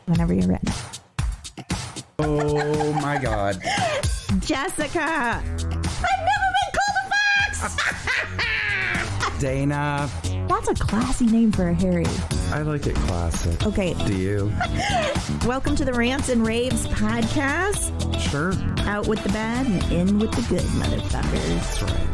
Whenever you're ready. Oh my God. Jessica! I've never been called a fox! Dana. That's a classy name for a Harry. I like it classic. Okay. Do you? Welcome to the Rants and Raves podcast. Sure. Out with the bad and in with the good, motherfuckers. That's right.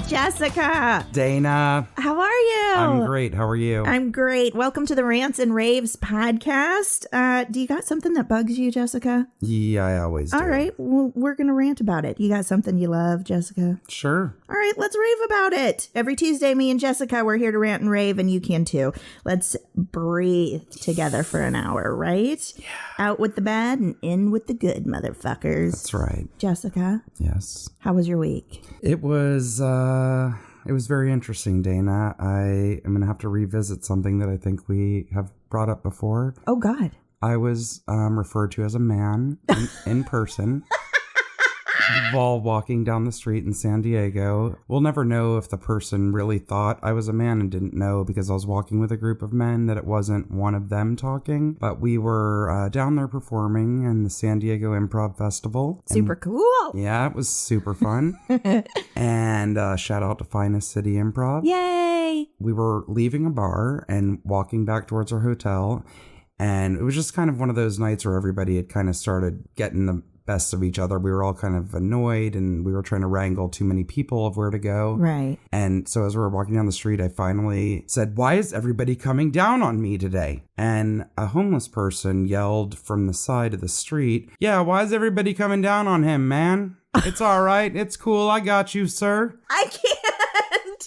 Jessica! Dana. How are you? I'm great. How are you? I'm great. Welcome to the Rants and Raves podcast. Do you got something that bugs you, Jessica? Yeah, I always do. All right. Well, we're going to rant about it. You got something you love, Jessica? Sure. All right. Let's rave about it. Every Tuesday, me and Jessica, we're here to rant and rave, and you can too. Let's breathe together for an hour, right? Yeah. Out with the bad and in with the good, motherfuckers. That's right. Jessica? Yes. How was your week? It was very interesting, Dana. I am going to have to revisit something that I think we have brought up before. Oh, God. I was referred to as a man in person while walking down the street in San Diego. We'll never know if the person really thought I was a man and didn't know because I was walking with a group of men that it wasn't one of them talking. But we were down there performing in the San Diego Improv Festival. Super cool. Yeah, it was super fun. And shout out to Finest City Improv. Yay. We were leaving a bar and walking back towards our hotel. And it was just kind of one of those nights where everybody had kind of started getting the best of each other. We were all kind of annoyed and we were trying to wrangle too many people of where to go. Right. And so as we were walking down the street, I finally said, "Why is everybody coming down on me today?" And a homeless person yelled from the side of the street, "Yeah, why is everybody coming down on him, man? It's all right. It's cool. I got you, sir." I can't.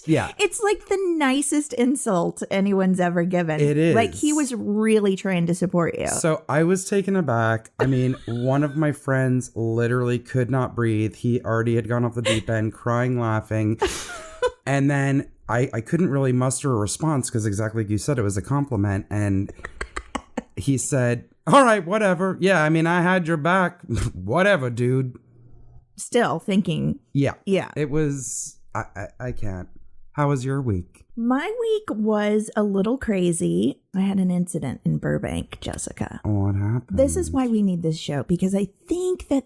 Yeah. It's like the nicest insult anyone's ever given. It is. Like he was really trying to support you. So I was taken aback. I mean, one of my friends literally could not breathe. He already had gone off the deep end, crying, laughing. And then I couldn't really muster a response because exactly like you said, it was a compliment. And he said, "All right, whatever. Yeah, I mean, I had your back. Whatever, dude." Still thinking. Yeah. Yeah. It was, I can't. How was your week? My week was a little crazy. I had an incident in Burbank, Jessica. What happened? This is why we need this show, because I think that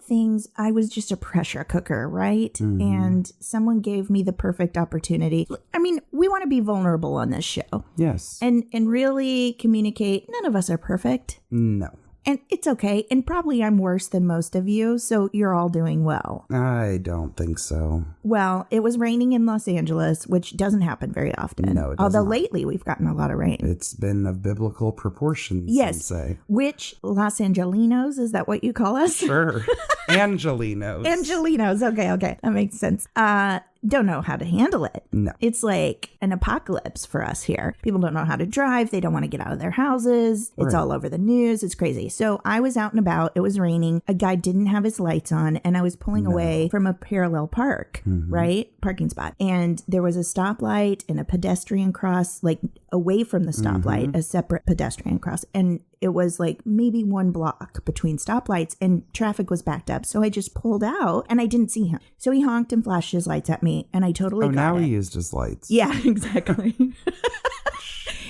I was just a pressure cooker, right? Mm-hmm. And someone gave me the perfect opportunity. I mean, we want to be vulnerable on this show. Yes. And really communicate. None of us are perfect. No. And it's okay. And probably I'm worse than most of you, so you're all doing well. I don't think so. Well, it was raining in Los Angeles, which doesn't happen very often. No, it doesn't. Although lately we've gotten a lot of rain. It's been of biblical proportions, yes. some say. Which Los Angelinos, is that what you call us? Sure. Angelinos. Angelinos. Okay. That makes sense. Don't know how to handle it. No. It's like an apocalypse for us here. People don't know how to drive. They don't want to get out of their houses. It's all over the news. It's crazy. So I was out and about. It was raining. A guy didn't have his lights on and I was pulling away from a parallel park, right? Parking spot. And there was a stoplight and a pedestrian cross, like away from the stoplight, a separate pedestrian cross. And it was like maybe one block between stoplights and traffic was backed up. So I just pulled out and I didn't see him. So he honked and flashed his lights at me and I totally got now it. he used his lights. Yeah, exactly.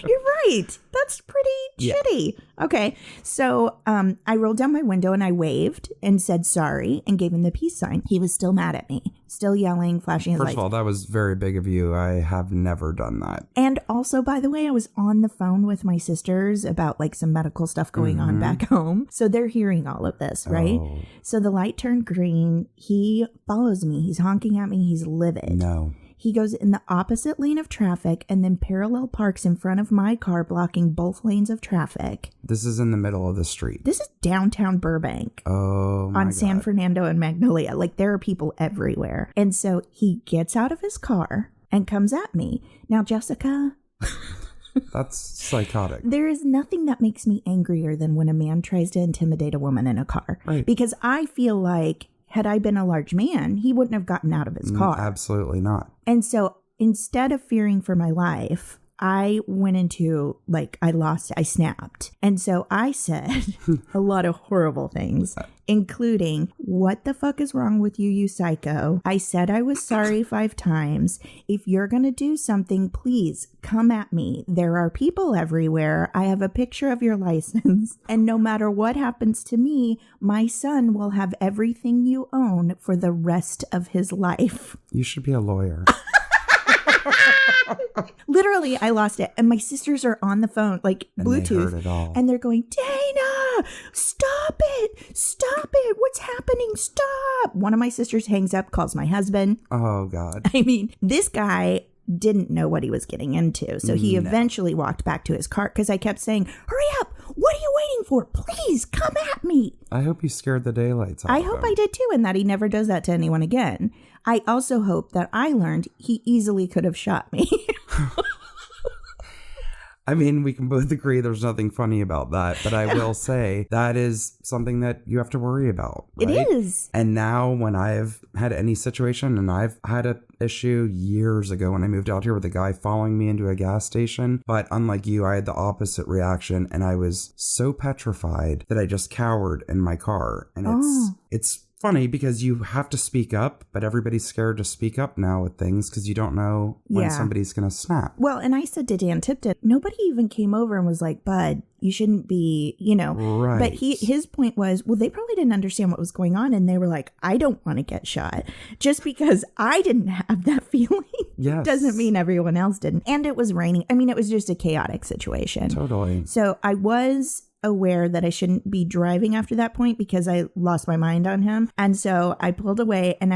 You're right. That's pretty shitty. Okay. So I rolled down my window and I waved and said sorry and gave him the peace sign. He was still mad at me, still yelling, flashing his lights. First of all, that was very big of you. I have never done that. And also, by the way, I was on the phone with my sisters about like some medical stuff going on back home. So they're hearing all of this, right? Oh. So the light turned green. He follows me. He's honking at me. He's livid. No. He goes in the opposite lane of traffic and then parallel parks in front of my car, blocking both lanes of traffic. This is in the middle of the street. This is downtown Burbank. Oh, my on God. San Fernando and Magnolia. Like there are people everywhere. And so he gets out of his car and comes at me. Now, Jessica, That's psychotic. there is nothing that makes me angrier than when a man tries to intimidate a woman in a car. Right. Because I feel like had I been a large man, he wouldn't have gotten out of his car. Absolutely not. And so instead of fearing for my life, I went into, like, I snapped. And so I said a lot of horrible things, including, what the fuck is wrong with you, you psycho? I said I was sorry 5 times. If you're going to do something, please come at me. There are people everywhere. I have a picture of your license. And no matter what happens to me, my son will have everything you own for the rest of his life. You should be a lawyer. Literally, I lost it. And my sisters are on the phone, like And Bluetooth. they heard it all. And they're going, Dana, stop it. Stop it. What's happening? Stop. One of my sisters hangs up, calls my husband. Oh, God. I mean, this guy didn't know what he was getting into. So he eventually walked back to his car because I kept saying, hurry up. What are you waiting for? Please come at me. I hope you scared the daylights out I of hope him. I did too, and that he never does that to anyone again. I also hope that I learned he easily could have shot me. I mean, we can both agree there's nothing funny about that, but I will say that is something that you have to worry about. Right? It is. And now when I've had any situation, and I've had an issue years ago when I moved out here with a guy following me into a gas station, but unlike you, I had the opposite reaction, and I was so petrified that I just cowered in my car. And it's funny because you have to speak up, but everybody's scared to speak up now with things because you don't know when somebody's going to snap. Well, and I said to Dan Tipton, nobody even came over and was like, bud, you shouldn't be, Right. But his point was, well, they probably didn't understand what was going on. And they were like, I don't want to get shot. Just because I didn't have that feeling doesn't mean everyone else didn't. And it was raining. I mean, it was just a chaotic situation. Totally. So I was aware that I shouldn't be driving after that point because I lost my mind on him. And so I pulled away and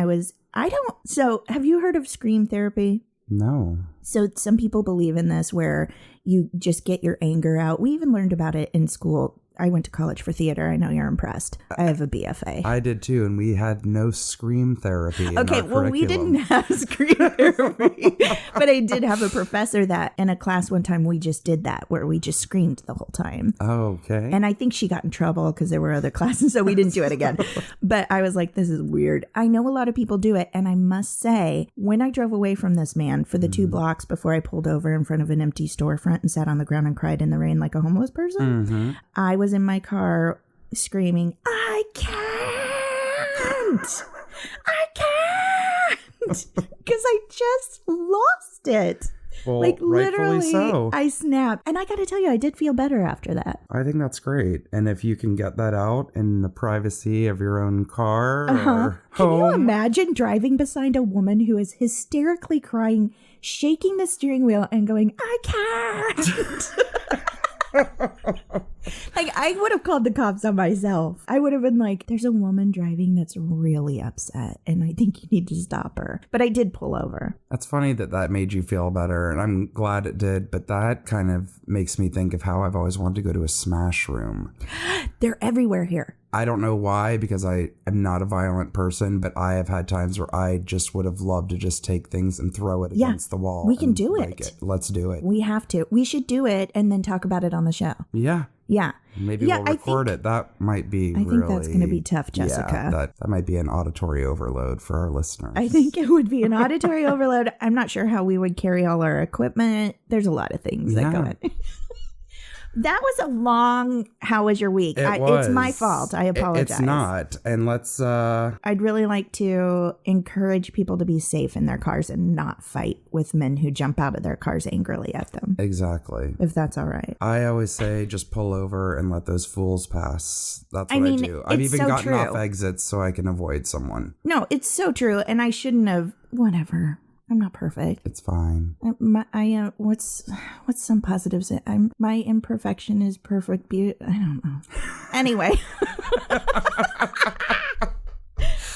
so have you heard of scream therapy? No. So some people believe in this where you just get your anger out. We even learned about it in school. I went to college for theater. I know you're impressed. I have a BFA. I did too, and we had no scream therapy in Okay, our well, we curriculum. didn't have scream therapy, but I did have a professor that in a class one time we just did that, where we just screamed the whole time. Oh, okay. And I think she got in trouble because there were other classes, so we didn't do it again. But I was like, this is weird. I know a lot of people do it, and I must say, when I drove away from this man for the 2 blocks before I pulled over in front of an empty storefront and sat on the ground and cried in the rain like a homeless person, I was in my car screaming, I can't, because I just lost it. Well, like rightfully literally, so. I snapped. And I got to tell you, I did feel better after that. I think that's great. And if you can get that out in the privacy of your own car or Can you home. imagine driving beside a woman who is hysterically crying, shaking the steering wheel and going, I can't. Like, I would have called the cops on myself. I would have been like, there's a woman driving that's really upset and I think you need to stop her. But I did pull over. That's funny that made you feel better, and I'm glad it did, but that kind of makes me think of how I've always wanted to go to a smash room. They're everywhere here. I don't know why, because I am not a violent person, but I have had times where I just would have loved to just take things and throw it against the wall. We can and do break it. Let's do it. We have to. We should do it and then talk about it on the show. Yeah. Yeah. Maybe we'll record it. That might be I think that's going to be tough, Jessica. Yeah, that might be an auditory overload for our listeners. I think it would be an auditory overload. I'm not sure how we would carry all our equipment. There's a lot of things that go in. That was a long, how was your week? It's my fault. I apologize. It's not. And let's... I'd really like to encourage people to be safe in their cars and not fight with men who jump out of their cars angrily at them. Exactly. If that's all right. I always say just pull over and let those fools pass. That's what I do. I've even gotten off exits so I can avoid someone. No, it's so true. And I shouldn't have... Whatever. I'm not perfect. It's fine. What's some positives? My imperfection is perfect beauty. I don't know. Anyway.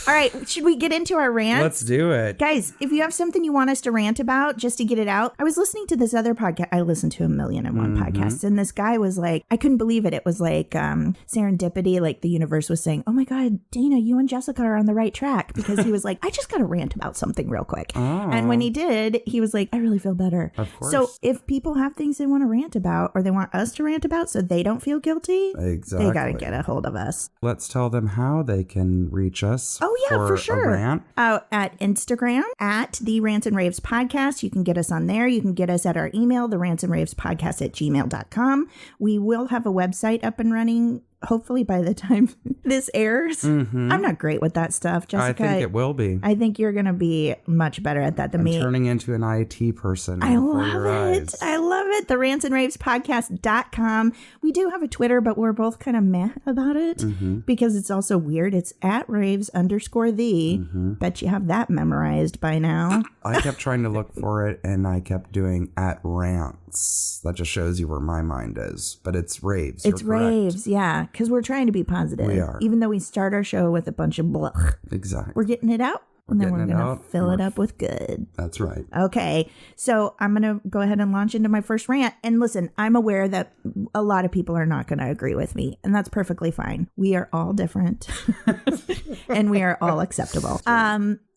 All right. Should we get into our rant? Let's do it. Guys, if you have something you want us to rant about, just to get it out. I was listening to this other podcast. I listened to 1,000,001 podcasts. And this guy was like, I couldn't believe it. It was like serendipity. Like the universe was saying, oh my God, Dana, you and Jessica are on the right track. Because he was like, I just got to rant about something real quick. Oh. And when he did, he was like, I really feel better. Of course. So if people have things they want to rant about or they want us to rant about so they don't feel guilty, exactly, they got to get a hold of us. Let's tell them how they can reach us. Oh, for for sure. a rant? At Instagram, at the Rants and Raves Podcast. You can get us on there. You can get us at our email, the Rants and Raves Podcast at gmail.com. We will have a website up and running, hopefully by the time this airs. Mm-hmm. I'm not great with that stuff, Jessica. I think it will be. I think you're going to be much better at that than me. Turning into an IT person. I love it. I love it. The Rants and Raves Podcast.com. We do have a Twitter, but we're both kind of meh about it because it's also weird. It's at Raves_the. Bet you have that memorized by now. I kept trying to look for it and I kept doing at rants. That just shows you where my mind is. But it's Raves. It's You're correct. Raves, yeah, because we're trying to be positive. We are. Even though we start our show with a bunch of blah. Exactly. We're getting it out. And then we're getting it going to out, fill it up with good. That's right. Okay. So I'm going to go ahead and launch into my first rant. And listen, I'm aware that a lot of people are not going to agree with me. And that's perfectly fine. We are all different. And we are all acceptable.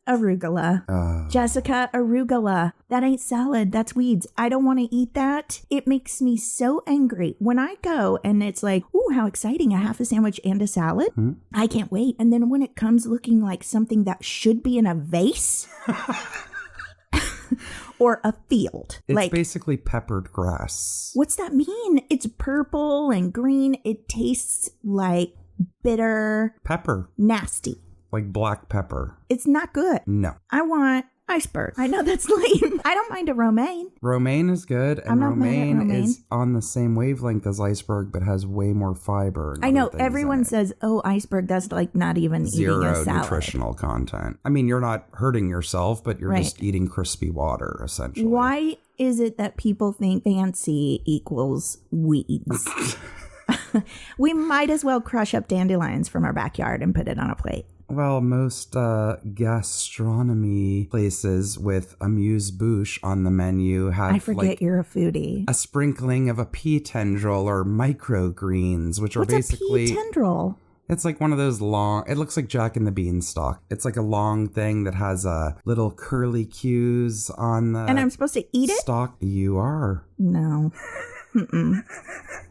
Arugula. Jessica, arugula. That ain't salad. That's weeds. I don't want to eat that. It makes me so angry. When I go and it's like, ooh, how exciting, a half a sandwich and a salad. I can't wait. And then when it comes looking like something that should be in a vase or a field. It's like, basically peppered grass. what's that mean? It's purple and green. It tastes like bitter, Pepper. nasty. Like black pepper. It's not good. No. I want iceberg. I know that's lame. I don't mind a romaine. Romaine is good. And I'm not mad at romaine romaine. is on the same wavelength as iceberg, but has way more fiber. And I know other things in everyone it. says, oh, iceberg, that's like not even eating a Zero salad. nutritional content. I mean, you're not hurting yourself, but you're Right. just eating crispy water, essentially. Why is it that people think fancy equals weeds? We might as well crush up dandelions from our backyard and put it on a plate. Well, most gastronomy places with amuse-bouche on the menu have I forget like you're a foodie. a sprinkling of a pea tendril or microgreens, which are What's basically... a pea tendril? It's like one of those long, it looks like Jack and the Beanstalk. It's like a long thing that has little curly cues on the And I'm supposed to eat it? stalk. You are. No.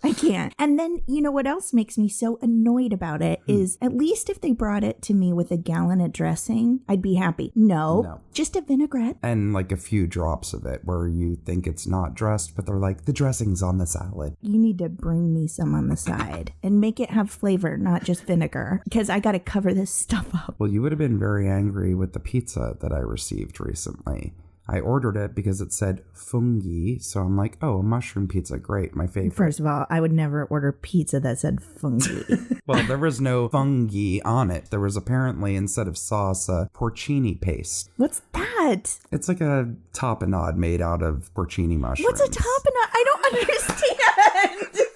I can't. And then, you know what else makes me so annoyed about it is at least if they brought it to me with a gallon of dressing, I'd be happy. No. Just a vinaigrette. And like a few drops of it where you think it's not dressed, but they're like, the dressing's on the salad. You need to bring me some on the side and make it have flavor, not just vinegar, because I got to cover this stuff up. Well, you would have been very angry with the pizza that I received recently. I ordered it because it said fungi, so I'm like, oh, a mushroom pizza, great, my favorite. First of all, I would never order pizza that said fungi. Well, there was no fungi on it. There was apparently, instead of sauce, porcini paste. What's that? It's like a tapenade made out of porcini mushrooms. What's a tapenade? I don't understand.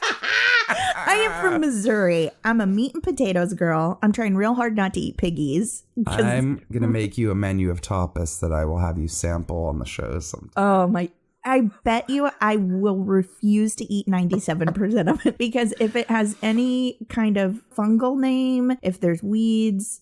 I am from Missouri. I'm a meat and potatoes girl. I'm trying real hard not to eat piggies. I'm going to make you a menu of tapas that I will have you sample on the show sometime. Oh my, I bet you I will refuse to eat 97% of it because if it has any kind of fungal name, if there's weeds,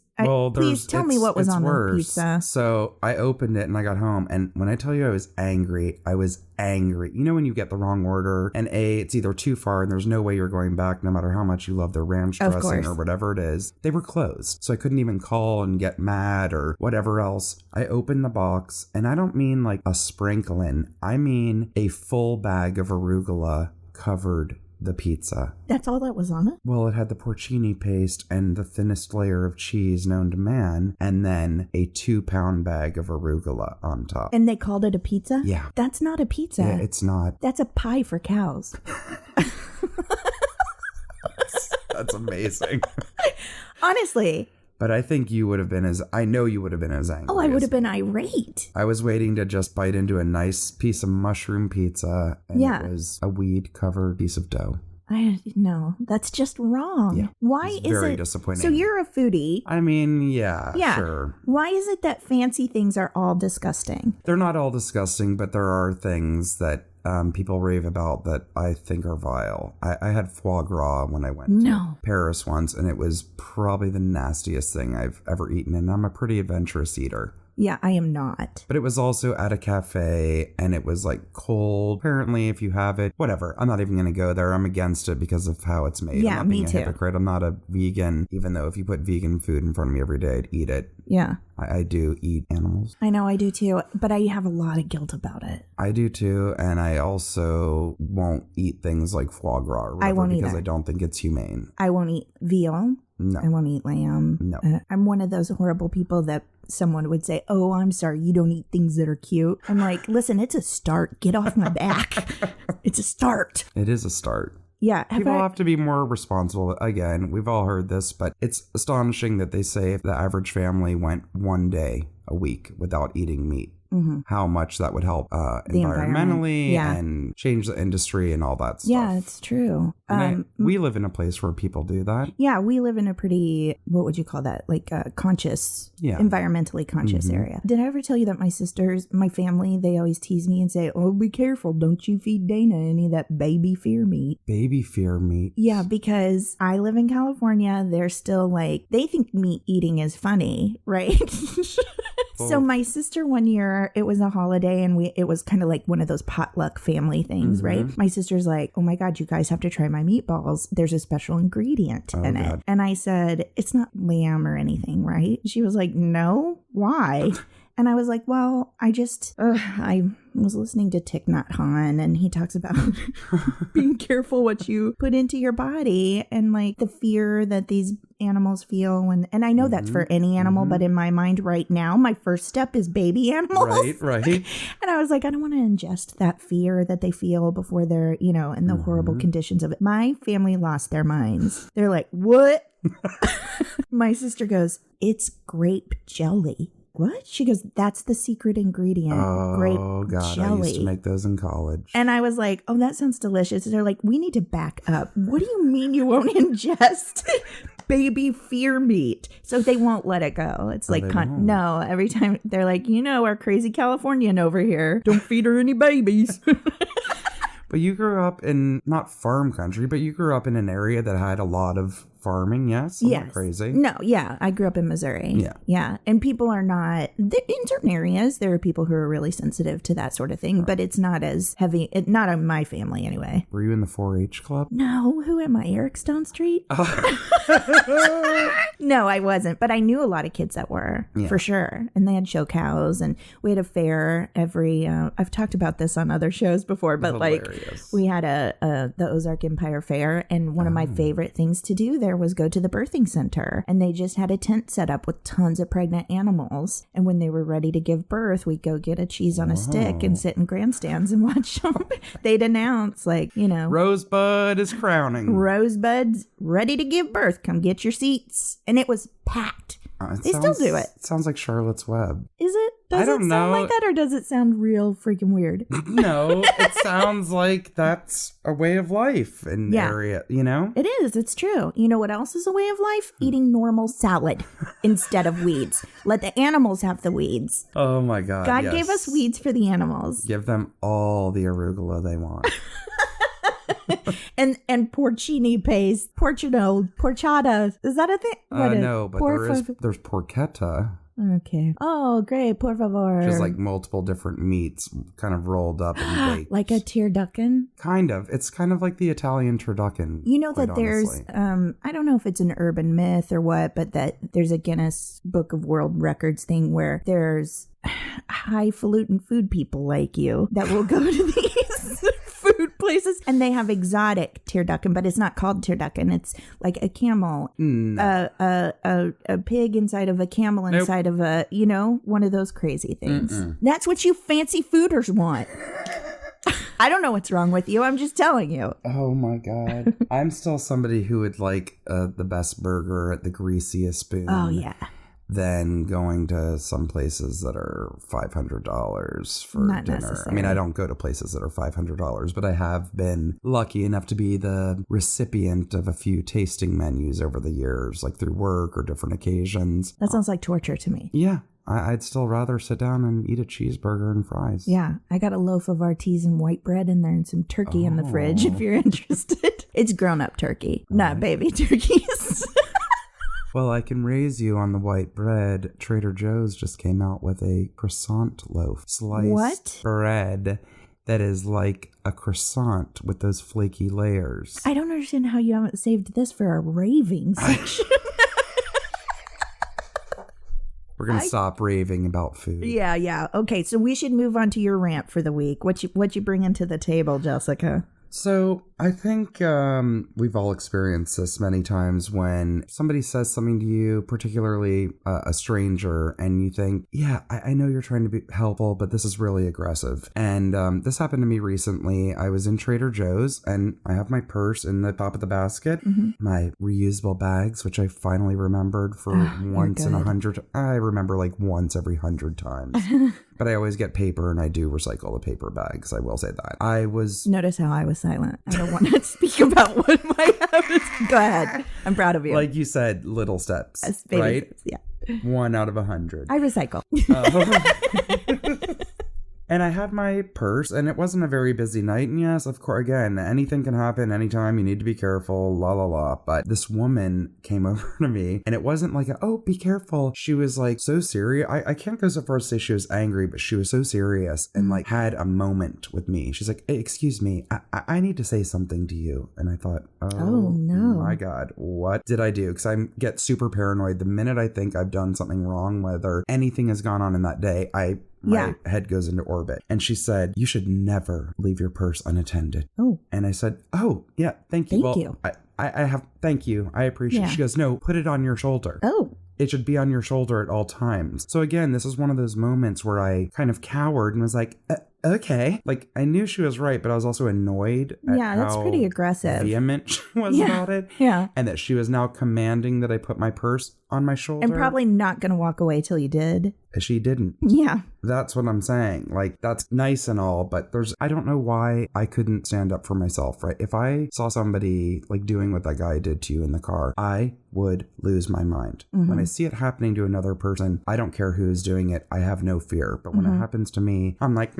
please tell me what was on the pizza. So I opened it and I got home, and when I tell you I was angry, I was angry. You know when you get the wrong order and it's either too far and there's no way you're going back no matter how much you love their ranch Of dressing course. or whatever it is. They were closed. So I couldn't even call and get mad or whatever else. I opened the box, and I don't mean like a sprinkling. I mean a full bag of arugula covered the pizza. That's all that was on it? Well, it had the porcini paste and the thinnest layer of cheese known to man, and then a 2-pound bag of arugula on top. And they called it a pizza? Yeah. That's not a pizza. Yeah, it's not. That's a pie for cows. That's amazing. Honestly. But I think you would have been I know you would have been as angry. Oh, I would as have been me. irate. I was waiting to just bite into a nice piece of mushroom pizza, and Yeah. it was a weed-covered piece of dough. No, that's just wrong. Yeah, Why it's is very it disappointing. So you're a foodie. I mean, yeah, sure. Why is it that fancy things are all disgusting? They're not all disgusting, but there are things that people rave about that I think are vile. I had foie gras when I went to Paris once, and it was probably the nastiest thing I've ever eaten, and I'm a pretty adventurous eater. Yeah, I am not. But it was also at a cafe and it was like cold. Apparently, if you have it, whatever. I'm not even going to go there. I'm against it because of how it's made. Yeah, I'm not being me too. a hypocrite. I'm not a vegan, even though if you put vegan food in front of me every day, I'd eat it. Yeah. I do eat animals. I know I do too, but I have a lot of guilt about it. I do too, and I also won't eat things like foie gras or whatever I won't because either. I don't think it's humane. I won't eat veal. No. I won't eat lamb. No. I'm one of those horrible people that someone would say, oh, I'm sorry, you don't eat things that are cute. I'm like, listen, it's a start. Get off my back. It's a start. It is a start. Yeah. People have to be more responsible. Again, we've all heard this, but it's astonishing that they say if the average family went one day a week without eating meat, how much that would help environmentally and change the industry and all that stuff. Yeah, it's true. We live in a place where people do that. Yeah, we live in a pretty, what would you call that? Like a conscious, environmentally conscious area. Did I ever tell you that my sisters, my family, they always tease me and say, oh, be careful. Don't you feed Dana any of that baby fear meat. Baby fear meat. Yeah, because I live in California. They're still like, they think meat eating is funny, right? So my sister one year, it was a holiday and it was kind of like one of those potluck family things, right? My sister's like, oh my God, you guys have to try my meatballs. There's a special ingredient in it. And I said, it's not lamb or anything, right? She was like, no, why? And I was like, well, I was listening to Thich Nhat Hanh and he talks about being careful what you put into your body and like the fear that these animals feel. And I know that's for any animal, but in my mind right now, my first step is baby animals. Right. And I was like, I don't want to ingest that fear that they feel before they're, in the horrible conditions of it. My family lost their minds. They're like, what? My sister goes, it's grape jelly. What? She goes, that's the secret ingredient. Grape jelly. I used to make those in college. And I was like, oh, that sounds delicious. They're like, we need to back up. What do you mean you won't ingest baby fear meat? So they won't let it go. It's like, no, every time they're like, our crazy Californian over here, don't feed her any babies. But you grew up in, not farm country, but you grew up in an area that had a lot of farming, yes? I'm not crazy. No, yeah. I grew up in Missouri. Yeah. Yeah. And people are not, in certain areas, there are people who are really sensitive to that sort of thing, but it's not as heavy, not in my family anyway. Were you in the 4-H club? No. Who am I, Eric Stone Street? No, I wasn't. But I knew a lot of kids that were, for sure. And they had show cows and we had a fair every, I've talked about this on other shows before, but Hilarious. we had the Ozark Empire Fair. And one of my favorite things to do there was go to the birthing center, and they just had a tent set up with tons of pregnant animals, and when they were ready to give birth, we'd go get a cheese on a stick and sit in grandstands and watch them. They'd announce Rosebud is crowning. Rosebud's ready to give birth, come get your seats. And it was packed. They still do it. It sounds like Charlotte's Web. Is it? Does I don't it sound know. like that, or does it sound real freaking weird? No, it sounds like that's a way of life in the area, It is. It's true. You know what else is a way of life? Eating normal salad instead of weeds. Let the animals have the weeds. Oh my God. God gave us weeds for the animals. Give them all the arugula they want. and porcini paste, porchetta. Is that a thing? No, but there's porchetta. Okay. Oh, great. Por favor. Which is like multiple different meats kind of rolled up and baked. Like a turducken? Kind of. It's kind of like the Italian Turkducken. You know that there's, I don't know if it's an urban myth or what, but that there's a Guinness Book of World Records thing where there's highfalutin food people like you that will go to these food places and they have exotic turducken, but it's not called turducken. It's like a camel, a pig inside of a camel inside of a, one of those crazy things. That's what you fancy fooders want. I don't know what's wrong with you. I'm just telling you. Oh my God. I'm still somebody who would like the best burger at the greasiest spoon. Oh yeah. Than going to some places that are $500 for Not dinner. necessary. I mean, I don't go to places that are $500, but I have been lucky enough to be the recipient of a few tasting menus over the years, like through work or different occasions. That sounds like torture to me. Yeah. I'd still rather sit down and eat a cheeseburger and fries. Yeah. I got a loaf of artisan white bread in there and some turkey in the fridge if you're interested. It's grown-up turkey, not baby turkeys. Well, I can raise you on the white bread. Trader Joe's just came out with a croissant loaf. Sliced bread that is like a croissant with those flaky layers. I don't understand how you haven't saved this for a raving section. We're going to stop raving about food. Yeah. Okay, so we should move on to your rant for the week. What you bringing to the table, Jessica? So I think we've all experienced this many times when somebody says something to you, particularly a stranger, and you think, yeah, I know you're trying to be helpful, but this is really aggressive. And this happened to me recently. I was in Trader Joe's and I have my purse in the top of the basket, my reusable bags, which I finally remembered for once in 100. I remember like once every 100 times. But I always get paper and I do recycle the paper bags. I will say that. Notice how I was silent. I don't want to speak about what my habits. Go ahead. I'm proud of you. Like you said, little steps, right? Steps, yeah. 1 out of 100. I recycle. And I had my purse, and it wasn't a very busy night. And yes, of course, again, anything can happen anytime. You need to be careful, la la la. But this woman came over to me, and it wasn't like, be careful. She was like so serious. I can't go so far as to say she was angry, but she was so serious and like had a moment with me. She's like, hey, excuse me, I need to say something to you. And I thought, oh no, my God, what did I do? Because I get super paranoid the minute I think I've done something wrong, whether anything has gone on in that day. My head goes into orbit. And she said, you should never leave your purse unattended. Oh. And I said, oh, yeah, thank you. Thank you. I have, thank you. I appreciate it. She goes, no, put it on your shoulder. Oh. It should be on your shoulder at all times. So again, this is one of those moments where I kind of cowered and was like, okay. Like I knew she was right, but I was also annoyed at that's pretty aggressive. Vehement she was about it. Yeah. And that she was now commanding that I put my purse on my shoulder. And probably not going to walk away till you did. She didn't. Yeah. That's what I'm saying. Like, that's nice and all, but I don't know why I couldn't stand up for myself, right? If I saw somebody like doing what that guy did to you in the car, I would lose my mind. When I see it happening to another person, I don't care who is doing it. I have no fear. But when it happens to me, I'm like,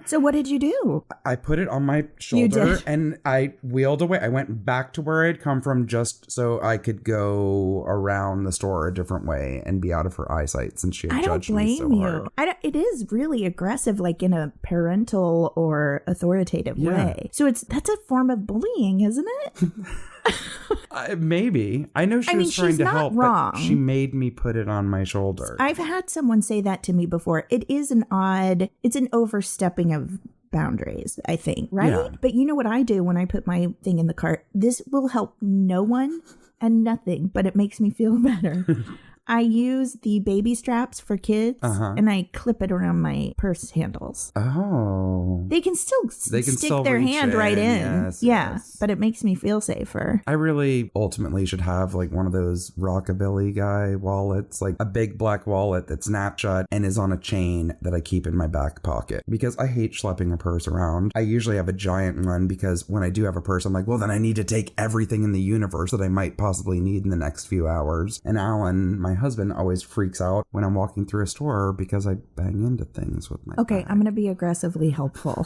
So what did you do? I put it on my shoulder and I wheeled away. I went back to where I'd come from just so I could go around the store a different way and be out of her eyesight since she had judged me so hard. It is really aggressive, like in a parental or authoritative way. So that's a form of bullying, isn't it? Maybe. I know she was trying to help, wrong. But she made me put it on my shoulder. I've had someone say that to me before. It's an overstepping of boundaries, I think, right? Yeah. But you know what I do when I put my thing in the cart? This will help no one and nothing, but it makes me feel better. I use the baby straps for kids and I clip it around my purse handles. Oh. They can still stick their hand right in. Yes. But it makes me feel safer. I really ultimately should have like one of those rockabilly guy wallets, like a big black wallet that snaps shut and is on a chain that I keep in my back pocket because I hate schlepping a purse around. I usually have a giant one because when I do have a purse, I'm like, well, then I need to take everything in the universe that I might possibly need in the next few hours. And Alan, my husband, always freaks out when I'm walking through a store because I bang into things with my bag. I'm going to be aggressively helpful.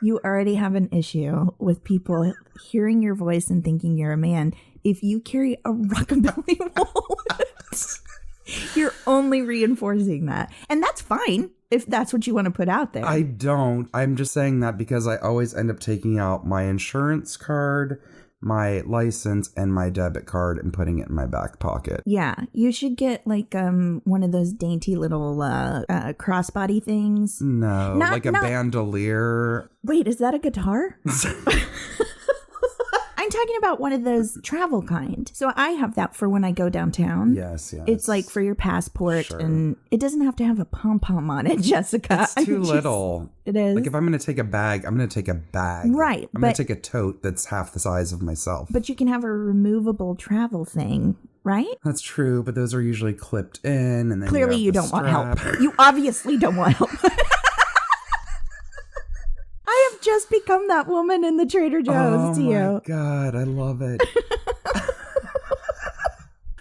You already have an issue with people hearing your voice and thinking you're a man. If you carry a rockabilly wallet, you're only reinforcing that. And that's fine if that's what you want to put out there. I don't. I'm just saying that because I always end up taking out my insurance card, my license, and my debit card and putting it in my back pocket. Yeah, you should get like one of those dainty little crossbody things. No, like a bandolier. Wait, is that a guitar? I'm talking about one of those travel kind. So I have that for when I go downtown. Yes. It's like for your passport, and it doesn't have to have a pom-pom on it, Jessica. It's too little. It is. Like if I'm going to take a bag, I'm going to take a bag. Right. I'm going to take a tote that's half the size of myself. But you can have a removable travel thing, right? That's true, but those are usually clipped in. And then clearly you don't want help. You obviously don't want help. I have just become that woman in the Trader Joe's to you. Oh my God, I love it.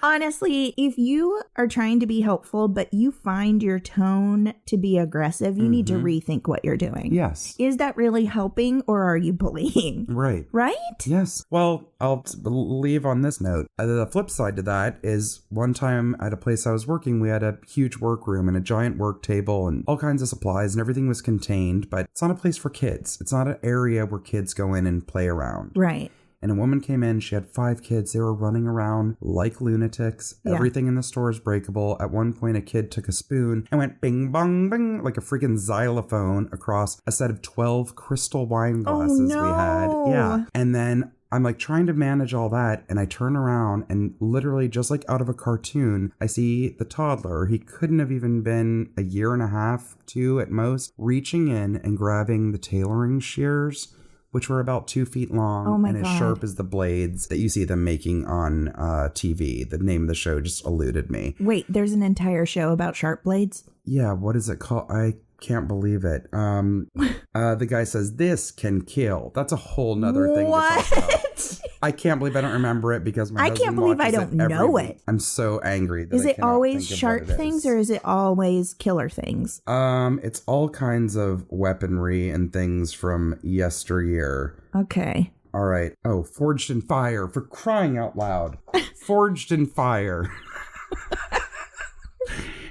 Honestly, if you are trying to be helpful, but you find your tone to be aggressive, you need to rethink what you're doing. Yes. Is that really helping or are you bullying? Right. Right? Yes. Well, I'll leave on this note. The flip side to that is one time at a place I was working, we had a huge workroom and a giant work table and all kinds of supplies and everything was contained, but it's not a place for kids. It's not an area where kids go in and play around. Right. And a woman came in, she had 5 kids. They were running around like lunatics. Yeah. Everything in the store is breakable. At one point, a kid took a spoon and went bing, bong, bing, like a freaking xylophone across a set of 12 crystal wine glasses we had. Yeah. And then I'm like trying to manage all that. And I turn around and literally just like out of a cartoon, I see the toddler. He couldn't have even been a year and a half, 2 at most, reaching in and grabbing the tailoring shears, which were about 2 feet long and as sharp as the blades that you see them making on TV. The name of the show just eluded me. Wait, there's an entire show about sharp blades? Yeah, what is it called? I can't believe it. The guy says, "This can kill." That's a whole nother thing to talk about. I can't believe I don't remember it because my husband watches I don't know it. I'm so angry. Is it always sharp things or is it always killer things? It's all kinds of weaponry and things from yesteryear. Okay. All right. Oh, Forged in Fire, for crying out loud. Forged in Fire.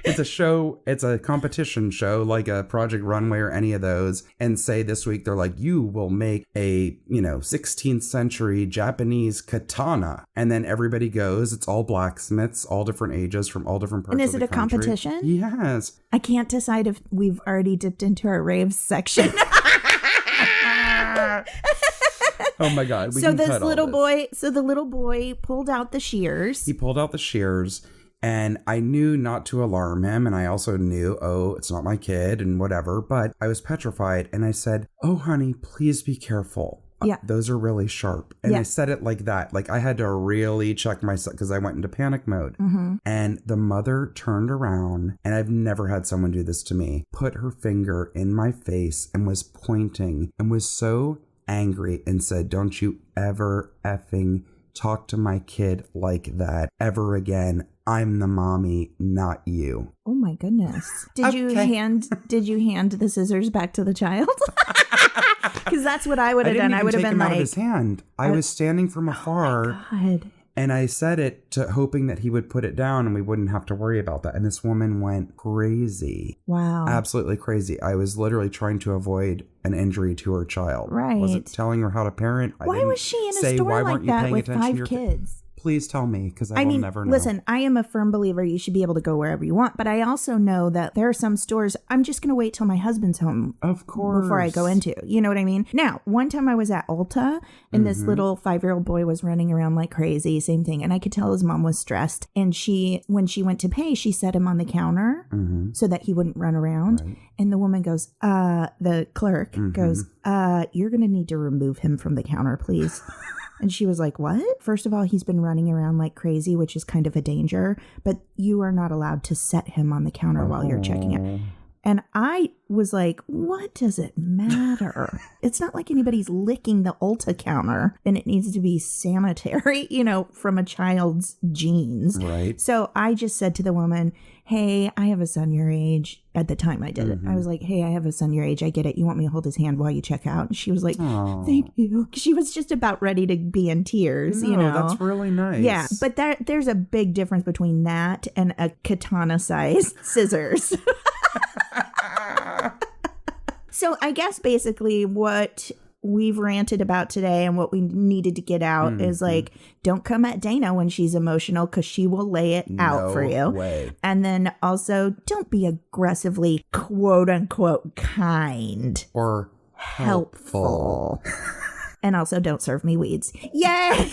It's a show, it's a competition show like a Project Runway or any of those. And say this week, they're like, you will make a, 16th century Japanese katana. And then everybody goes, it's all blacksmiths, all different ages from all different parts of the country. And is it a competition? Yes. I can't decide if we've already dipped into our Raves section. Oh my God. So the little boy pulled out the shears. He pulled out the shears. And I knew not to alarm him. And I also knew, it's not my kid and whatever. But I was petrified. And I said, "Oh, honey, please be careful. Yeah. Those are really sharp." And I said it like that. Like I had to really check myself because I went into panic mode. Mm-hmm. And the mother turned around, and I've never had someone do this to me, put her finger in my face and was pointing and was so angry and said, "Don't you ever effing talk to my kid like that ever again. I'm the mommy, not you." Oh my goodness. Did you hand the scissors back to the child? Because that's what I would have done. I would have been like, out of his hand. I was standing from afar. Oh my God. And I said it hoping that he would put it down and we wouldn't have to worry about that. And this woman went crazy. Wow. Absolutely crazy. I was literally trying to avoid an injury to her child. Right. I wasn't telling her how to parent. Why was she in a store like that with 5 kids? Please tell me, because I will never know. Listen, I am a firm believer you should be able to go wherever you want, but I also know that there are some stores I'm just going to wait till my husband's home. Of course. Before I go into. You know what I mean? Now, one time I was at Ulta, and this little 5-year-old boy was running around like crazy, same thing. And I could tell his mom was stressed. And when she went to pay, she set him on the counter so that he wouldn't run around. Right. And the woman goes, the clerk goes, "You're going to need to remove him from the counter, please." And she was like, "What? First of all, he's been running around like crazy, which is kind of a danger, but you are not allowed to set him on the counter while you're checking it." And I was like, what does it matter? It's not like anybody's licking the Ulta counter and it needs to be sanitary, from a child's genes. Right. So I just said to the woman, "Hey, I have a son your age." At the time I did it. I was like, "Hey, I have a son your age. I get it. You want me to hold his hand while you check out?" And she was like, "Thank you." She was just about ready to be in tears, That's really nice. Yeah, but there's a big difference between that and a katana-sized scissors. So I guess basically what we've ranted about today and what we needed to get out is like, don't come at Dana when she's emotional because she will lay it out for you. Way. And then also don't be aggressively quote unquote kind or helpful. And also don't serve me weeds. Yay!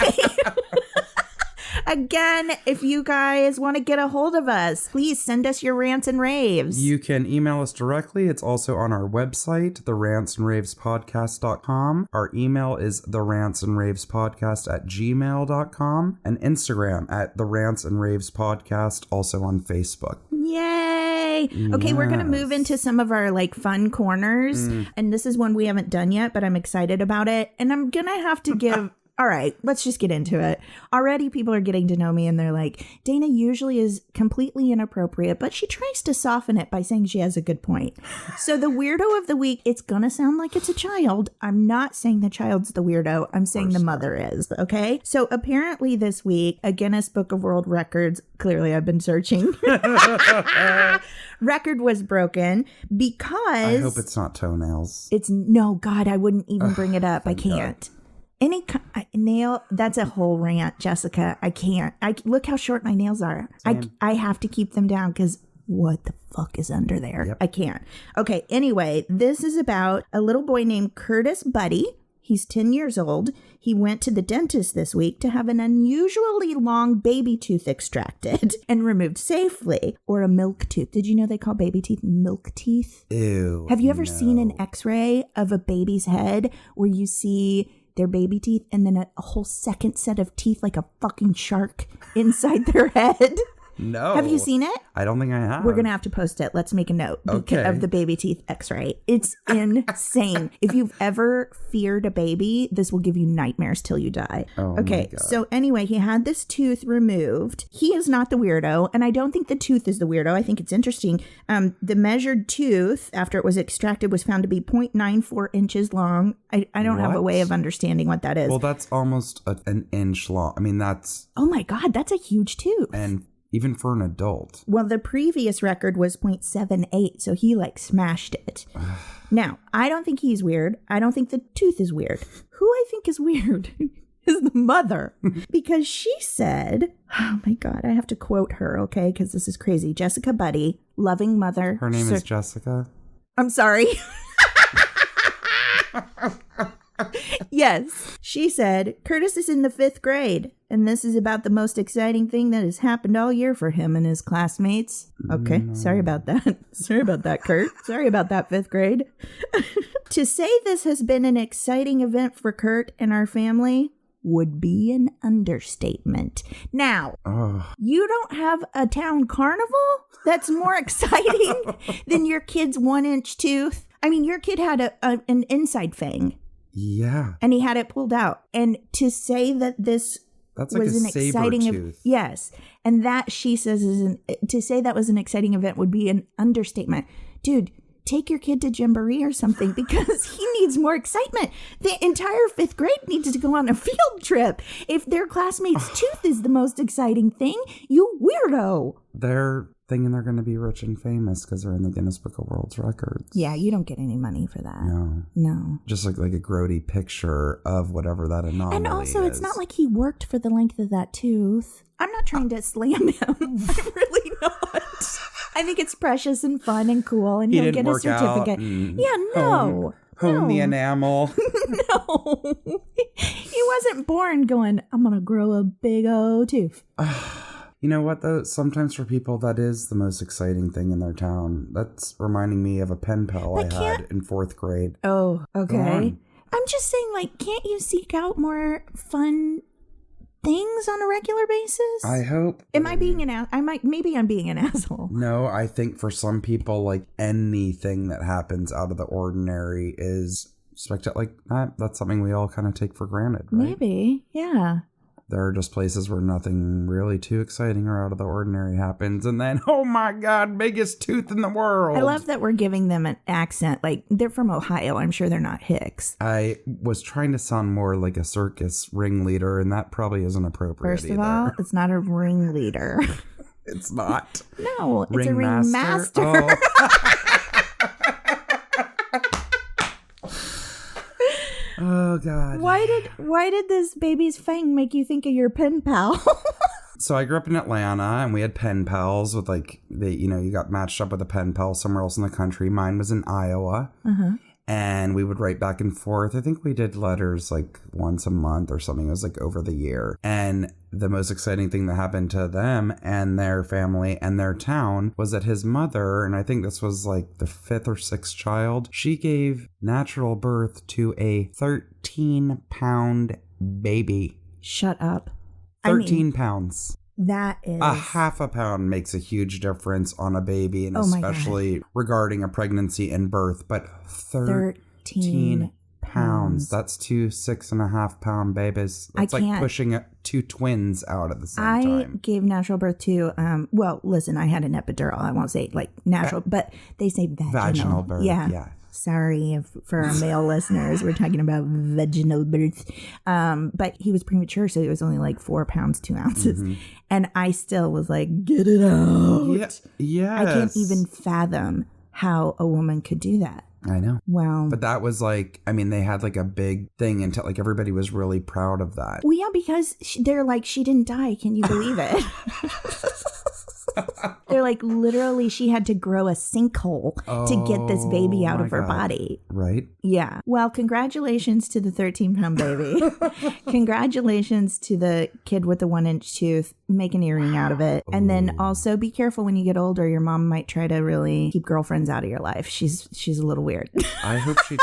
Again, if you guys want to get a hold of us, please send us your rants and raves. You can email us directly. It's also on our website, therantsandravespodcast.com. Our email is therantsandраvespodcast@gmail.com, and Instagram at therantsandраvespodcast, also on Facebook. Yay! Okay, we're going to move into some of our fun corners. And this is one we haven't done yet, but I'm excited about it. And I'm going to have to give All right, let's just get into it. Already people are getting to know me and they're like, Dana usually is completely inappropriate, but she tries to soften it by saying she has a good point. So the weirdo of the week, it's going to sound like it's a child. I'm not saying the child's the weirdo. I'm saying the mother is, okay? So apparently this week, a Guinness Book of World Records, clearly I've been searching, record was broken because... I hope it's not toenails. No, God, I wouldn't even bring it up. I can't. God. Any nail, that's a whole rant, Jessica. I can't. Look how short my nails are. I have to keep them down because what the fuck is under there? Yep. I can't. Okay, anyway, this is about a little boy named Curtis Buddy. He's 10 years old. He went to the dentist this week to have an unusually long baby tooth extracted and removed safely, or a milk tooth. Did you know they call baby teeth milk teeth? Ew. Have you ever seen an x-ray of a baby's head where you see their baby teeth and then a whole second set of teeth like a fucking shark inside their head? No. Have you seen it? I don't think I have. We're going to have to post it. Let's make a note of the baby teeth x-ray. It's insane. If you've ever feared a baby, this will give you nightmares till you die. Oh, okay. So anyway, he had this tooth removed. He is not the weirdo. And I don't think the tooth is the weirdo. I think it's interesting. The measured tooth after it was extracted was found to be 0.94 inches long. I don't have a way of understanding what that is. Well, that's almost an inch long. I mean, that's... Oh my God, that's a huge tooth. And even for an adult. Well, the previous record was 0.78, so he smashed it. Now, I don't think he's weird. I don't think the tooth is weird. Who I think is weird is the mother. Because she said, oh my God, I have to quote her, okay? Because this is crazy. Jessica Buddy, loving mother. Her name is Jessica? I'm sorry. Yes. She said, Curtis is in the 5th grade, and this is about the most exciting thing that has happened all year for him and his classmates. Okay, sorry about that. Sorry about that, Kurt. Sorry about that, 5th grade. To say this has been an exciting event for Kurt and our family would be an understatement. Now, you don't have a town carnival that's more exciting than your kid's 1-inch tooth? I mean, your kid had an inside fang. Yeah. And he had it pulled out. And to say that this was like an exciting tooth. Yes. And that, she says, to say that was an exciting event would be an understatement. Dude, take your kid to Jamboree or something because he needs more excitement. The entire 5th grade needs to go on a field trip. If their classmate's tooth is the most exciting thing, you weirdo. They're thinking they're going to be rich and famous because they're in the Guinness Book of World Records. Yeah, you don't get any money for that. No. Just like a grody picture of whatever that anomaly is. And also, it's not like he worked for the length of that tooth. I'm not trying to slam him. I'm really not. I think it's precious and fun and cool, and he'll get a certificate. Yeah, no. Hone the enamel. No. He wasn't born going, I'm going to grow a big old tooth. You know what, though? Sometimes for people, that is the most exciting thing in their town. That's reminding me of a pen pal I had in 4th grade. Oh, okay. I'm just saying, can't you seek out more fun things on a regular basis? I hope. Am I being an maybe I'm being an asshole. No, I think for some people, anything that happens out of the ordinary is spectacular. That's something we all kind of take for granted, right? Maybe, yeah. There are just places where nothing really too exciting or out of the ordinary happens. And then, oh my God, biggest tooth in the world. I love that we're giving them an accent. They're from Ohio. I'm sure they're not Hicks. I was trying to sound more like a circus ringleader, and that probably isn't appropriate First of all, it's not a ringleader. It's not. No, it's a ringmaster. Oh. Oh, God. Why did this baby's fang make you think of your pen pal? So I grew up in Atlanta, and we had pen pals with you got matched up with a pen pal somewhere else in the country. Mine was in Iowa. Uh-huh. And we would write back and forth. I think we did letters once a month or something. It was over the year. And the most exciting thing that happened to them and their family and their town was that his mother, and I think this was the 5th or 6th child, she gave natural birth to a 13-pound baby. Shut up. 13 pounds. That is... A half a pound makes a huge difference on a baby, and especially regarding a pregnancy and birth. But 13 pounds. That's 2 6.5-pound babies. That's like pushing 2 twins out at the same time. I gave natural birth to, well, listen, I had an epidural. I won't say like natural, but they say vaginal. Birth. Yeah. Sorry for our male listeners. We're talking about vaginal birth. But he was premature, so he was only like 4 pounds, 2 ounces. Mm-hmm. And I still was like, get it out. Yeah. I can't even fathom how a woman could do that. I know. Wow. But that was like, I mean, they had like a big thing until like everybody was really proud of that. Well, yeah, because they're like, she didn't die. Can you believe it? They're like, literally, she had to grow a sinkhole to get this baby out of her body. Right? Yeah. Well, congratulations to the 13-pound baby. Congratulations to the kid with the 1-inch tooth. Make an earring out of it. And then also be careful when you get older. Your mom might try to really keep girlfriends out of your life. She's a little weird. I hope she...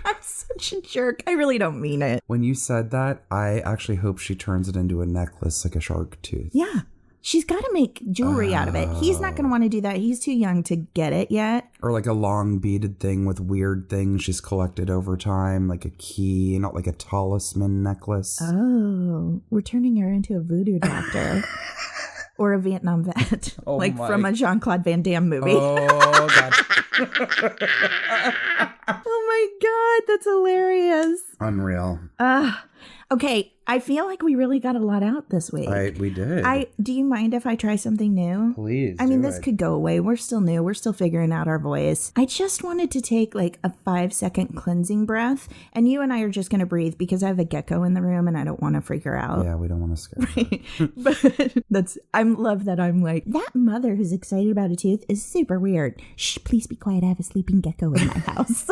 I'm such a jerk. I really don't mean it. When you said that, I actually hope she turns it into a necklace like a shark tooth. Yeah. She's got to make jewelry out of it. He's not going to want to do that. He's too young to get it yet. Or like a long beaded thing with weird things she's collected over time, like a key, not like a talisman necklace. Oh, we're turning her into a voodoo doctor. Or a Vietnam vet. From a Jean-Claude Van Damme movie. Oh, God. Oh, my God. That's hilarious. Unreal. Okay. I feel like we really got a lot out this week. We did. Do you mind if I try something new? Please. I mean, this could go away. We're still new. We're still figuring out our voice. I just wanted to take like a 5-second cleansing breath. And you and I are just going to breathe because I have a gecko in the room and I don't want to freak her out. Yeah, we don't want to scare her. But I love that I'm like, that mother who's excited about a tooth is super weird. Shh, please be quiet. I have a sleeping gecko in my house.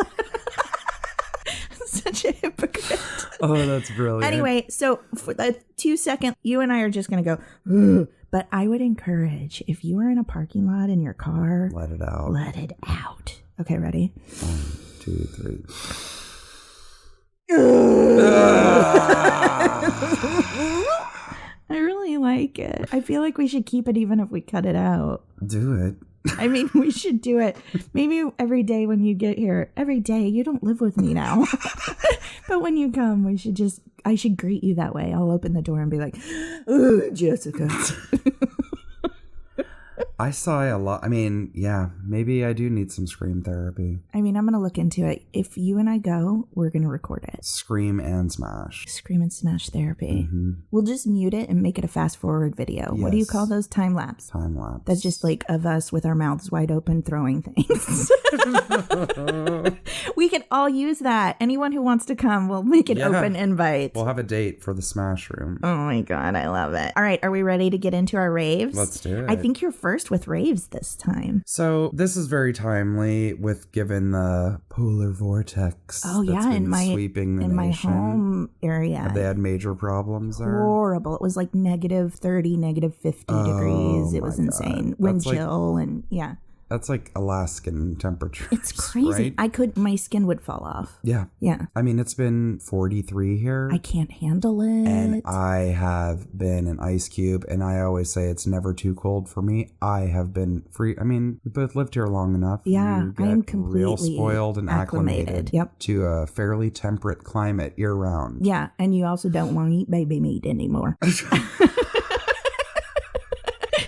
Such a hypocrite. Oh, that's brilliant. Anyway, so for the 2 second, you and I are just going to go, ugh. But I would encourage, if you are in a parking lot in your car, let it out. Let it out. Okay, ready? 1, 2, 3. I really like it. I feel like we should keep it even if we cut it out. Do it. I mean, we should do it. Maybe every day when you get here. Every day. You don't live with me now. But when you come, I should greet you that way. I'll open the door and be like, oh, Jessica. I sigh a lot. I mean, yeah, maybe I do need some scream therapy. I mean, I'm going to look into it. If you and I go, we're going to record it. Scream and smash. Scream and smash therapy. Mm-hmm. We'll just mute it and make it a fast forward video. Yes. What do you call those? Time lapse. Time lapse. That's just like of us with our mouths wide open throwing things. We could all use that. Anyone who wants to come, we'll make an open invite. We'll have a date for the smash room. Oh my God, I love it. All right, are we ready to get into our raves? Let's do it. I think you're first with raves this time. So this is very timely given the polar vortex. Oh yeah, in my home area. Have they had major problems there? Horrible. It was like -30, -50 degrees. It was insane. Wind chill and yeah. That's like Alaskan temperature. It's crazy. Right? My skin would fall off. Yeah. Yeah. I mean, it's been 43 here. I can't handle it. And I have been an ice cube, and I always say it's never too cold for me. I have been free. I mean, we both lived here long enough. Yeah. I am completely real spoiled and acclimated yep. to a fairly temperate climate year round. Yeah. And you also don't want to eat baby meat anymore.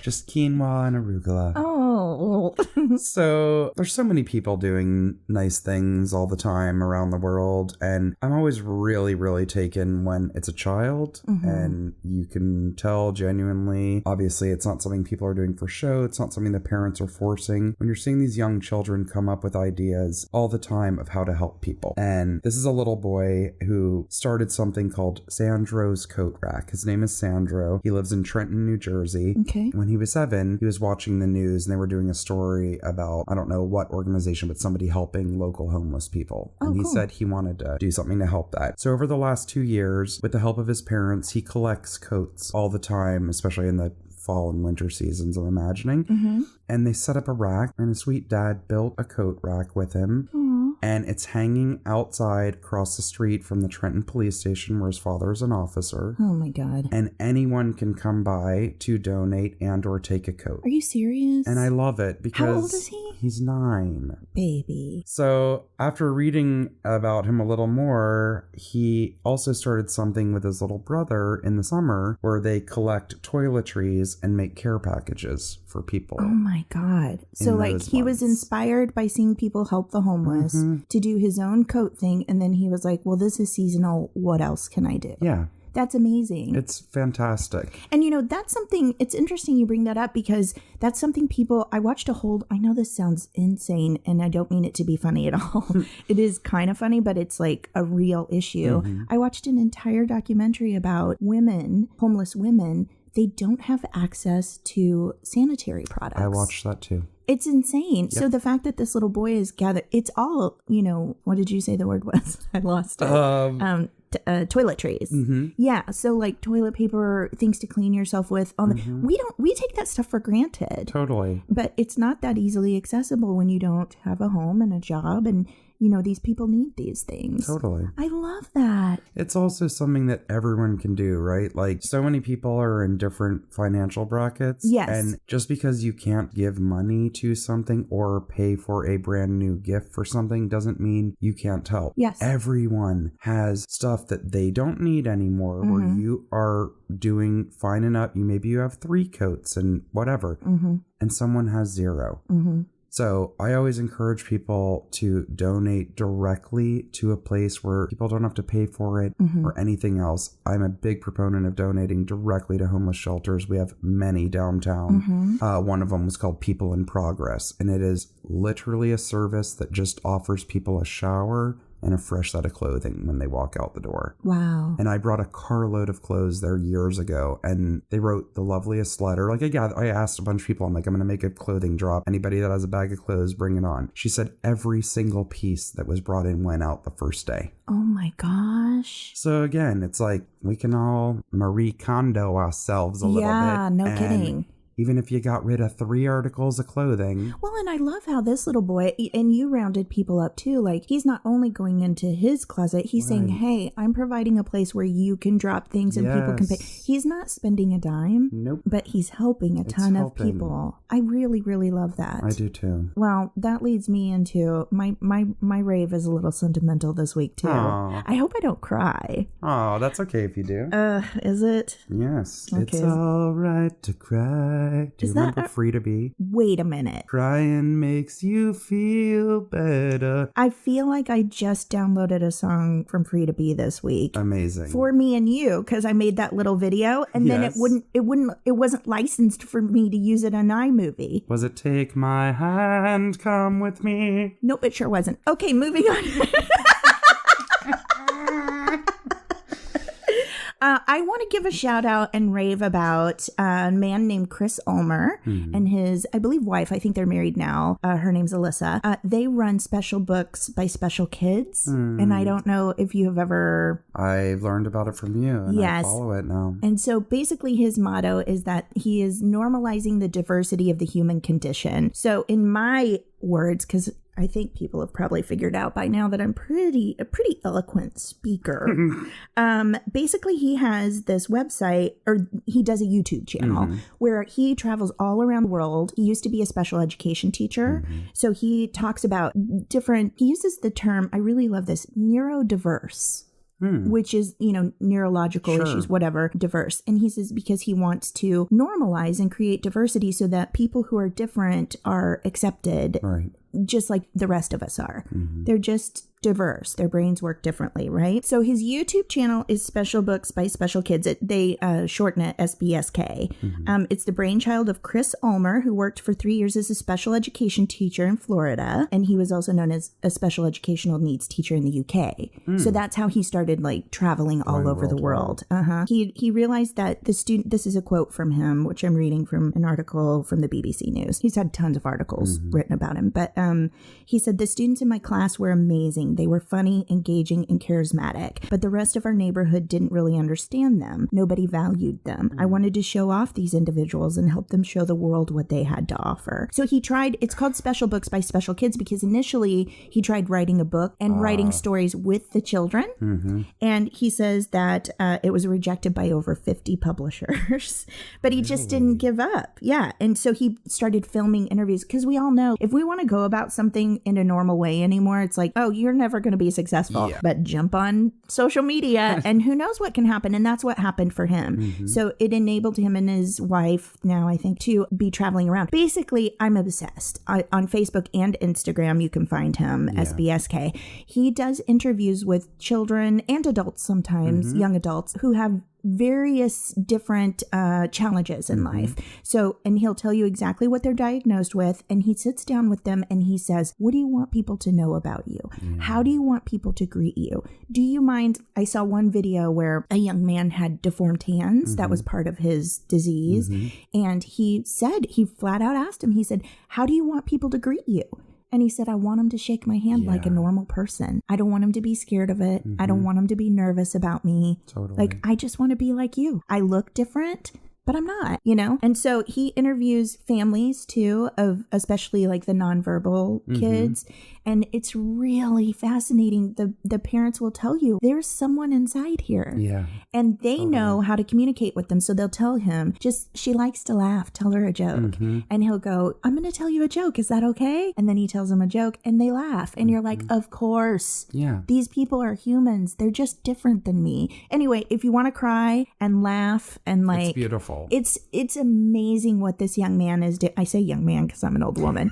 Just quinoa and arugula. Oh. So there's so many people doing nice things all the time around the world. And I'm always really, really taken when it's a child. Mm-hmm. And you can tell genuinely, obviously, it's not something people are doing for show. It's not something the parents are forcing. When you're seeing these young children come up with ideas all the time of how to help people. And this is a little boy who started something called Sandro's Coat Rack. His name is Sandro. He lives in Trenton, New Jersey. Okay. When he was 7, he was watching the news and they were doing a story about, I don't know what organization, but somebody helping local homeless people. And he said he wanted to do something to help that. So over the last 2 years, with the help of his parents, he collects coats all the time, especially in the fall and winter seasons, I'm imagining. Mm-hmm. And they set up a rack, and his sweet dad built a coat rack with him. Aww. And it's hanging outside across the street from the Trenton police station where his father is an officer. Oh my God. And anyone can come by to donate and or take a coat. Are you serious? And I love it because... How old is he? He's 9. Baby. So after reading about him a little more, he also started something with his little brother in the summer where they collect toiletries and make care packages for people. Oh my God. So like he was inspired by seeing people help the homeless to do his own coat thing. And then he was like, well, this is seasonal. What else can I do? Yeah. That's amazing. It's fantastic. And you know, that's something, it's interesting you bring that up because that's something people, I watched I know this sounds insane and I don't mean it to be funny at all. It is kind of funny, but it's like a real issue. I watched an entire documentary about women, homeless women. They don't have access to sanitary products. I watched that too. It's insane. Yep. So the fact that this little boy is gathered, it's all, you know, what did you say the word was? I lost it. Toiletries. Yeah. So like toilet paper, things to clean yourself with. We take that stuff for granted. Totally. But it's not that easily accessible when you don't have a home and a job and, you know, these people need these things. Totally. I love that. It's also something that everyone can do, right? Like so many people are in different financial brackets. Yes. And just because you can't give money to something or pay for a brand new gift for something doesn't mean you can't help. Yes. Everyone has stuff that they don't need anymore where you are doing fine enough. Maybe you have 3 coats and whatever, and someone has 0. So I always encourage people to donate directly to a place where people don't have to pay for it or anything else. I'm a big proponent of donating directly to homeless shelters. We have many downtown. One of them was called People in Progress, and it is literally a service that just offers people a shower and a fresh set of clothing when they walk out the door. Wow. And I brought a carload of clothes there years ago, and they wrote the loveliest letter. Like I asked a bunch of people, I'm like, I'm going to make a clothing drop. Anybody that has a bag of clothes, bring it on. She said every single piece that was brought in went out the first day. Oh my gosh. So again, it's like we can all Marie Kondo ourselves a little bit. Yeah, no kidding. Even if you got rid of 3 articles of clothing. Well, and I love how this little boy, and you rounded people up too, like he's not only going into his closet, he's saying, hey, I'm providing a place where you can drop things and people can pay. He's not spending a dime, but he's helping a ton of people. I really, really love that. I do too. Well, that leads me into my rave is a little sentimental this week too. Aww. I hope I don't cry. Oh, that's okay if you do. Is it? Yes. Okay. It's all right to cry. Do you remember Free to Be? Wait a minute. Crying makes you feel better. I feel like I just downloaded a song from Free to Be this week. Amazing. For me and you, because I made that little video, and then it wasn't licensed for me to use it on iMovie. Was it Take My Hand, Come With Me? Nope, it sure wasn't. Okay, moving on. I want to give a shout out and rave about a man named Chris Ulmer and his, I believe, wife. I think they're married now. Her name's Alyssa. They run special books by special kids. And I don't know if you have ever... I've learned about it from you and I follow it now. And so basically his motto is that he is normalizing the diversity of the human condition. So in my words, because I think people have probably figured out by now that I'm a pretty eloquent speaker. Basically, he has this website, or he does a YouTube channel where he travels all around the world. He used to be a special education teacher. So he talks about he uses the term, I really love this, neurodiverse. Which is, you know, neurological issues, whatever, diverse. And he says because he wants to normalize and create diversity so that people who are different are accepted. Right. Just like the rest of us are. They're just diverse. Their brains work differently, right? So his YouTube channel is Special Books by Special Kids. They shorten it SBSK. It's the brainchild of Chris Ulmer, who worked for 3 years as a special education teacher in Florida. And he was also known as a special educational needs teacher in the UK. So that's how he started like traveling all over the world. He realized that the student, this is a quote from him, which I'm reading from an article from the BBC News. He's had tons of articles written about him, but he said, the students in my class were amazing. amazing. They were funny, engaging, and charismatic. But the rest of our neighborhood didn't really understand them. Nobody valued them. I wanted to show off these individuals and help them show the world what they had to offer. So he tried, it's called Special Books by Special Kids because initially he tried writing a book and writing stories with the children. Mm-hmm. And he says that it was rejected by over 50 publishers, but he just didn't give up. Yeah. And so he started filming interviews because we all know if we want to go about something in a normal way anymore, it's like, oh, you're never going to be successful, but jump on social media and who knows what can happen. And that's what happened for him. Mm-hmm. So it enabled him and his wife now, I think, to be traveling around. Basically, I'm obsessed. On Facebook and Instagram, you can find him, SBSK. He does interviews with children and adults sometimes, young adults, who have various different challenges in life. So, and he'll tell you exactly what they're diagnosed with. And he sits down with them and he says, what do you want people to know about you? How do you want people to greet you? Do you mind? I saw one video where a young man had deformed hands. That was part of his disease. And he said, he flat out asked him, he said, how do you want people to greet you? And he said, I want him to shake my hand like a normal person. I don't want him to be scared of it. I don't want him to be nervous about me. Totally. Like, I just want to be like you. I look different, but I'm not, you know? And so he interviews families too, of especially like the nonverbal kids. And it's really fascinating. The parents will tell you there's someone inside here. Yeah. And they know how to communicate with them. So they'll tell him, just, she likes to laugh. Tell her a joke. And he'll go, I'm going to tell you a joke. Is that okay? And then he tells them a joke and they laugh. And you're like, of course. Yeah. These people are humans. They're just different than me. Anyway, if you want to cry and laugh and like... It's beautiful. It's amazing what this young man is doing. I say young man because I'm an old woman.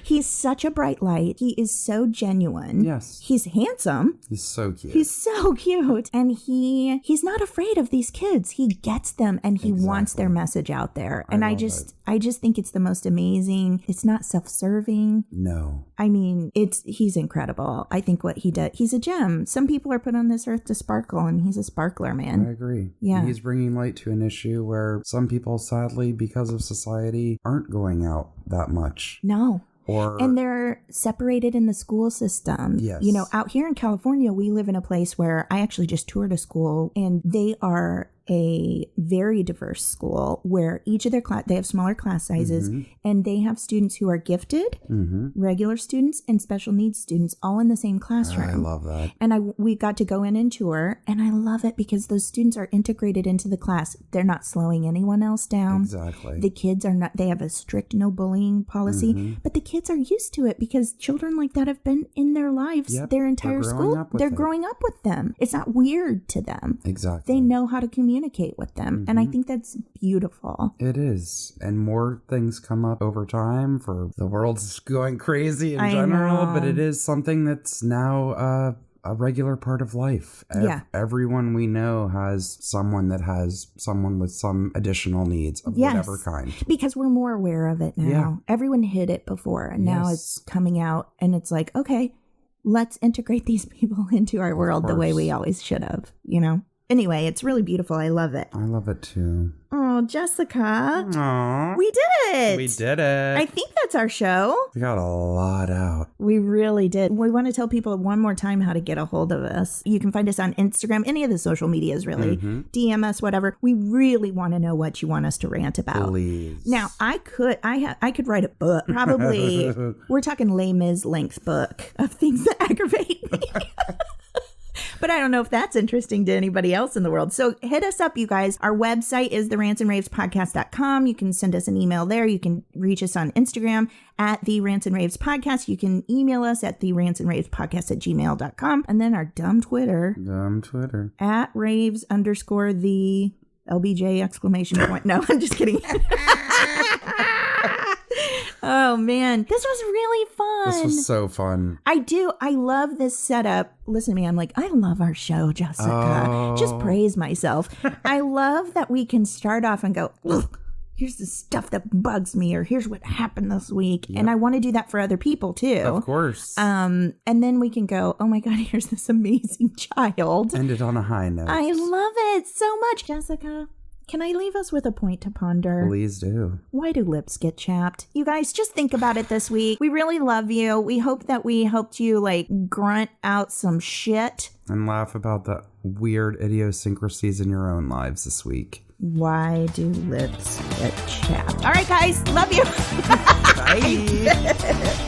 He's such a bright light. He is so genuine. Yes. He's handsome. He's so cute. He's so cute. And he's not afraid of these kids. He gets them and he wants their message out there. And I just think it's the most amazing. It's not self-serving. No. I mean, he's incredible. I think what he does, he's a gem. Some people are put on this earth to sparkle and he's a sparkler, man. I agree. Yeah. He's bringing light to an issue where some people, sadly, because of society, aren't going out that much. No. And Or they're separated in the school system. Yes. You know, out here in California, we live in a place where I actually just toured a school and they are a very diverse school where each of their class, they have smaller class sizes and they have students who are gifted, regular students and special needs students all in the same classroom. I love that. And we got to go in and tour and I love it because those students are integrated into the class. They're not slowing anyone else down. Exactly. The kids are not, they have a strict no bullying policy, but the kids are used to it because children like that have been in their lives their entire school. They're growing up with them. It's not weird to them. Exactly. They know how to communicate with them. And I think that's beautiful. It is. And more things come up over time for the world's going crazy in general, but it is something that's now a regular part of life. Everyone we know has someone that has someone with some additional needs of whatever kind. Because we're more aware of it now. Yeah. Everyone hid it before and now it's coming out and it's like, okay, let's integrate these people into our world the way we always should have, you know? Anyway, it's really beautiful. I love it. I love it too. Oh, Jessica. Aww. We did it. We did it. I think that's our show. We got a lot out. We really did. We want to tell people one more time how to get a hold of us. You can find us on Instagram, any of the social medias, really. DM us, whatever. We really want to know what you want us to rant about. Please. Now, I could write a book. Probably, we're talking Les Mis length book of things that aggravate me. But I don't know if that's interesting to anybody else in the world. So hit us up, you guys. Our website is therantsandravespodcast.com. You can send us an email there. You can reach us on Instagram at the Rants and Raves Podcast. You can email us at therantsandravespodcast@gmail.com. And then our dumb Twitter. At Raves_the LBJ exclamation point. No, I'm just kidding. Oh, man. This was really fun. This was so fun. I love this setup. Listen to me. I'm like, I love our show, Jessica. Just praise myself. I love that we can start off and go, here's the stuff that bugs me, or here's what happened this week. And I want to do that for other people, too. Of course. And then we can go, oh, my God, here's this amazing child. End it on a high note. I love it so much, Jessica. Can I leave us with a point to ponder? Please do. Why do lips get chapped? You guys, just think about it this week. We really love you. We hope that we helped you, like, grunt out some shit. And laugh about the weird idiosyncrasies in your own lives this week. Why do lips get chapped? All right, guys. Love you. Bye.